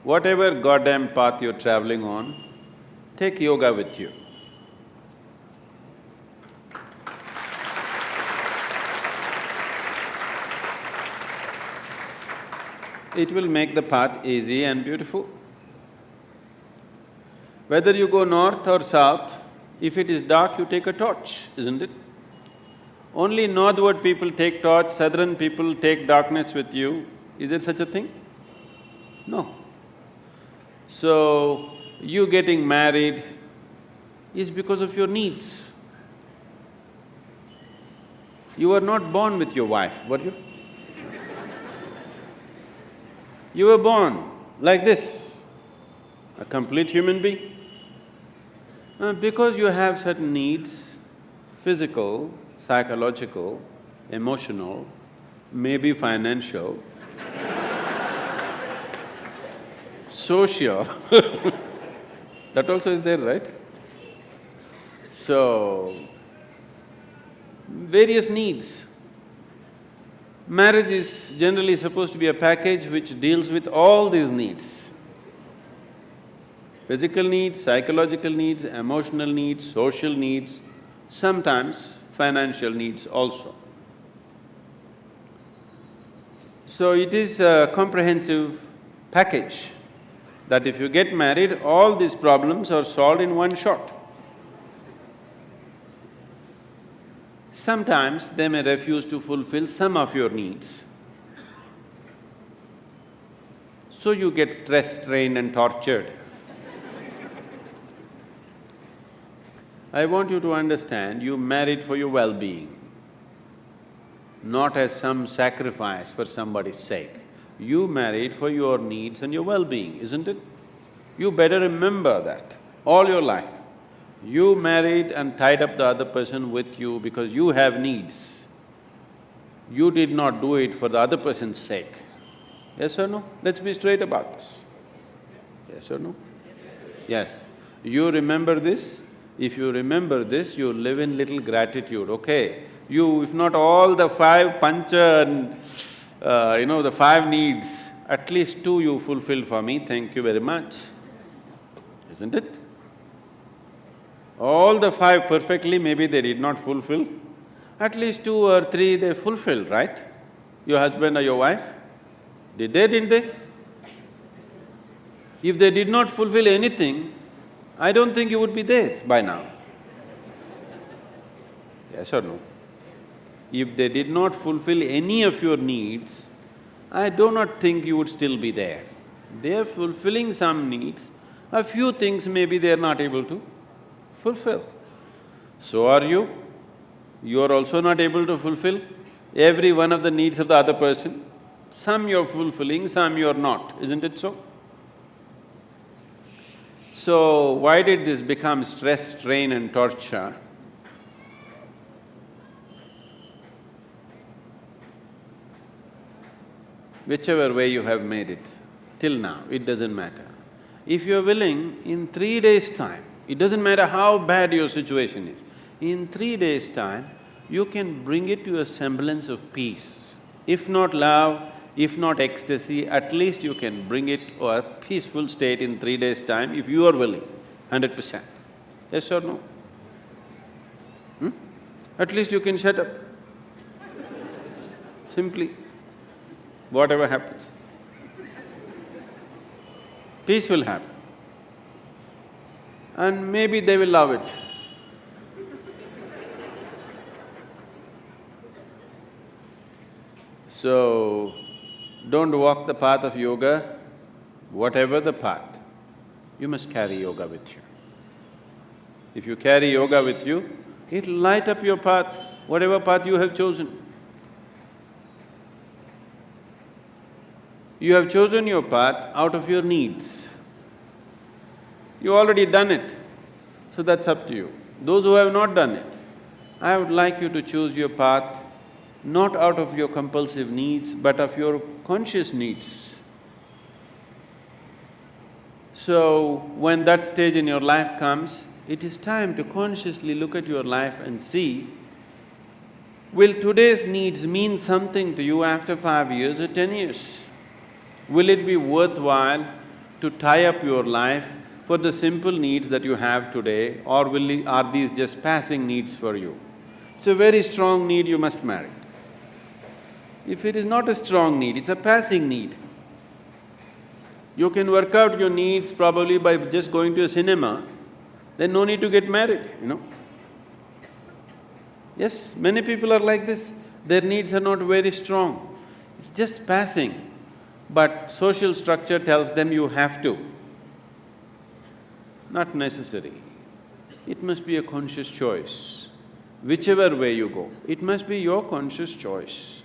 whatever goddamn path you're traveling on, take yoga with you. It will make the path easy and beautiful. Whether you go north or south, if it is dark, you take a torch, isn't it? Only northward people take torch, southern people take darkness with you. Is there such a thing? No. So, you getting married is because of your needs. You were not born with your wife, were you? You were born like this, a complete human being. Because you have certain needs, physical, psychological, emotional, maybe financial, social, that also is there, right? So, various needs. Marriage is generally supposed to be a package which deals with all these needs. Physical needs, psychological needs, emotional needs, social needs, sometimes financial needs also. So it is a comprehensive package that if you get married, all these problems are solved in one shot. Sometimes they may refuse to fulfill some of your needs. So you get stressed, strained and tortured. I want you to understand, you married for your well-being, not as some sacrifice for somebody's sake. You married for your needs and your well-being, isn't it? You better remember that all your life. You married and tied up the other person with you because you have needs. You did not do it for the other person's sake. Yes or no? Let's be straight about this. Yes or no? Yes. You remember this? If you remember this, you live in little gratitude, okay? You… if not all the five pancha and the five needs, at least two you fulfilled for me, thank you very much, isn't it? All the five perfectly, maybe they did not fulfill, at least two or three they fulfilled, right? Your husband or your wife? Did they, didn't they? If they did not fulfill anything, I don't think you would be there by now. Yes or no? If they did not fulfill any of your needs, I do not think you would still be there. They are fulfilling some needs, a few things maybe they are not able to fulfill. So are you. You are also not able to fulfill every one of the needs of the other person. Some you're fulfilling, some you're not, isn't it so? So, why did this become stress, strain and torture? Whichever way you have made it, till now, it doesn't matter. If you're willing, in 3 days' time, it doesn't matter how bad your situation is, in 3 days' time, you can bring it to a semblance of peace. If not love, if not ecstasy, at least you can bring it to a peaceful state in 3 days' time if you are willing, 100%. Yes or no? At least you can shut up. Simply, whatever happens. Peace will happen. And maybe they will love it. So, don't walk the path of yoga, whatever the path, you must carry yoga with you. If you carry yoga with you, it'll light up your path, whatever path you have chosen. You have chosen your path out of your needs. You already done it, so that's up to you. Those who have not done it, I would like you to choose your path not out of your compulsive needs, but of your conscious needs. So, when that stage in your life comes, it is time to consciously look at your life and see, will today's needs mean something to you after 5 years or 10 years? Will it be worthwhile to tie up your life for the simple needs that you have today, or are these just passing needs for you? It's a very strong need, you must marry. If it is not a strong need, it's a passing need. You can work out your needs probably by just going to a cinema, then no need to get married. Yes, many people are like this, their needs are not very strong, it's just passing. But social structure tells them you have to. Not necessary. It must be a conscious choice. Whichever way you go, it must be your conscious choice,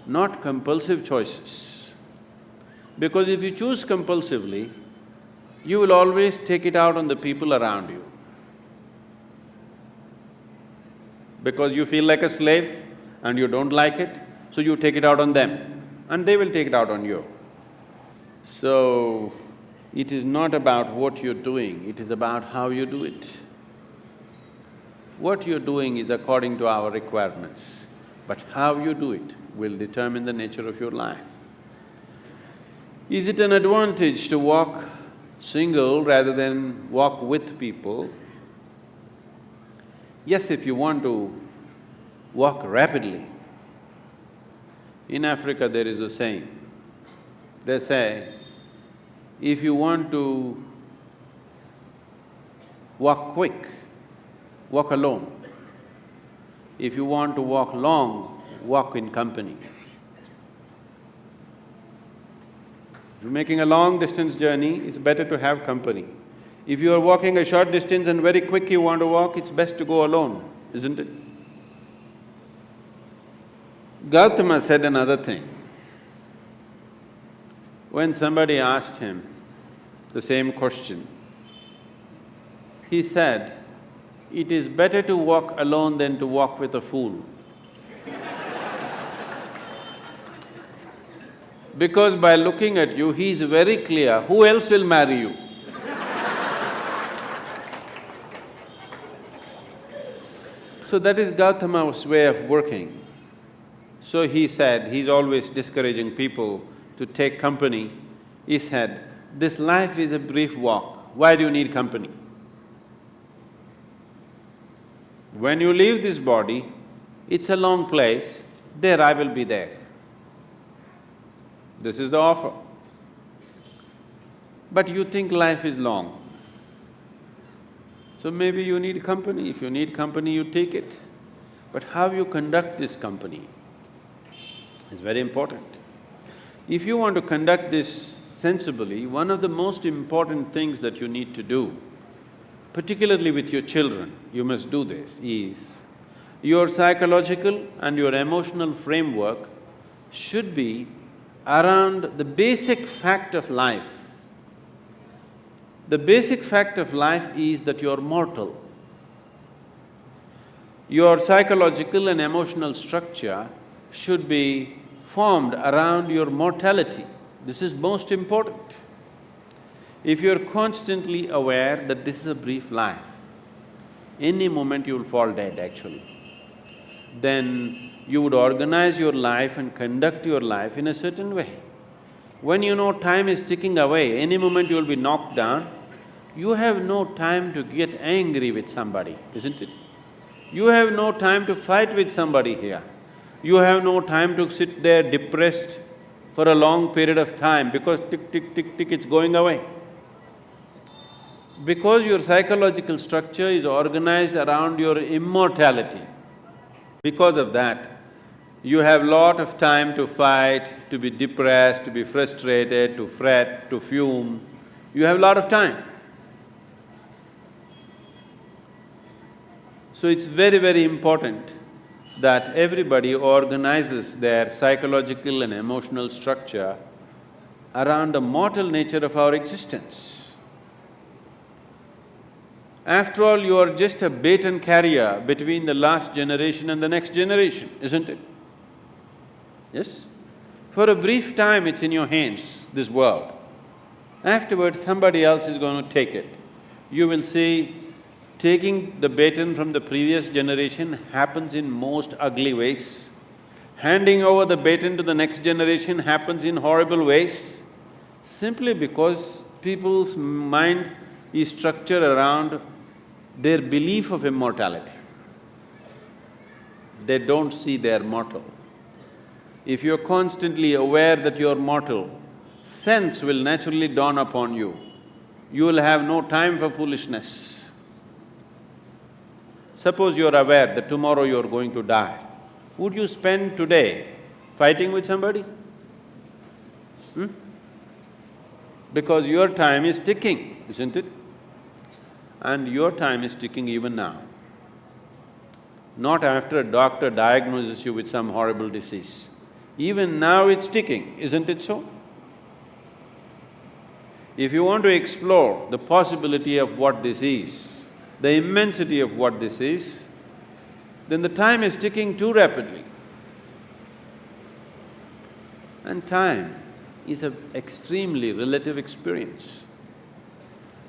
not compulsive choices. Because if you choose compulsively, you will always take it out on the people around you. Because you feel like a slave and you don't like it, so you take it out on them and they will take it out on you. So, it is not about what you're doing, it is about how you do it. What you're doing is according to our requirements, but how you do it will determine the nature of your life. Is it an advantage to walk single rather than walk with people? Yes, if you want to walk rapidly. In Africa there is a saying, they say, if you want to walk quick, walk alone. If you want to walk long, walk in company. If you're making a long distance journey, it's better to have company. If you are walking a short distance and very quick you want to walk, it's best to go alone, isn't it? Gautama said another thing. When somebody asked him the same question, he said, "It is better to walk alone than to walk with a fool." Because by looking at you, he is very clear, who else will marry you? So that is Gautama's way of working. So he said, he's always discouraging people to take company. He said, this life is a brief walk, why do you need company? When you leave this body, it's a long place, there I will be there. This is the offer. But you think life is long. So maybe you need company. If you need company, you take it. But how you conduct this company is very important. If you want to conduct this sensibly, one of the most important things that you need to do, particularly with your children, you must do this, is your psychological and your emotional framework should be around the basic fact of life. The basic fact of life is that you're mortal. Your psychological and emotional structure should be formed around your mortality. This is most important. If you're constantly aware that this is a brief life, any moment you will fall dead actually, then you would organize your life and conduct your life in a certain way. When you know time is ticking away, any moment you will be knocked down, you have no time to get angry with somebody, isn't it? You have no time to fight with somebody here. You have no time to sit there depressed for a long period of time because tick, tick, tick, tick, it's going away. Because your psychological structure is organized around your immortality, because of that, you have lot of time to fight, to be depressed, to be frustrated, to fret, to fume. You have a lot of time. So it's very, very important that everybody organizes their psychological and emotional structure around the mortal nature of our existence. After all, you are just a baton carrier between the last generation and the next generation, isn't it? Yes? For a brief time it's in your hands, this world. Afterwards, somebody else is going to take it. You will see taking the baton from the previous generation happens in most ugly ways. Handing over the baton to the next generation happens in horrible ways, simply because people's mind is structured around their belief of immortality. They don't see they're mortal. If you're constantly aware that you're mortal, sense will naturally dawn upon you. You will have no time for foolishness. Suppose you're aware that tomorrow you're going to die, would you spend today fighting with somebody? Because your time is ticking, isn't it? And your time is ticking even now. Not after a doctor diagnoses you with some horrible disease. Even now it's ticking, isn't it so? If you want to explore the possibility of what this is, the immensity of what this is, then the time is ticking too rapidly. And time is an extremely relative experience.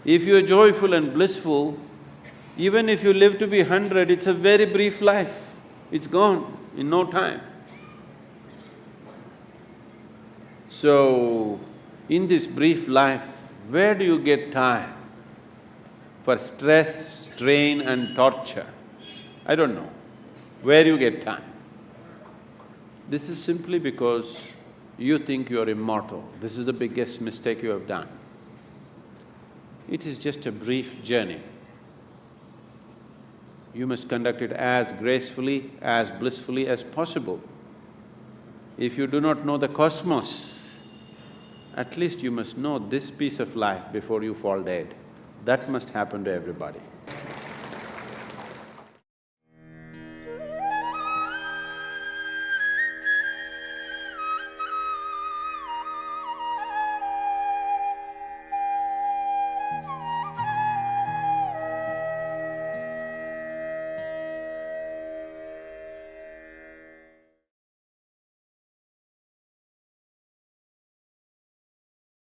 If you're joyful and blissful, even if you live to be 100, it's a very brief life. It's gone in no time. So, in this brief life, where do you get time for stress, strain and torture? I don't know. Where do you get time? This is simply because you think you're immortal. This is the biggest mistake you have done. It is just a brief journey. You must conduct it as gracefully, as blissfully as possible. If you do not know the cosmos, at least you must know this piece of life before you fall dead. That must happen to everybody.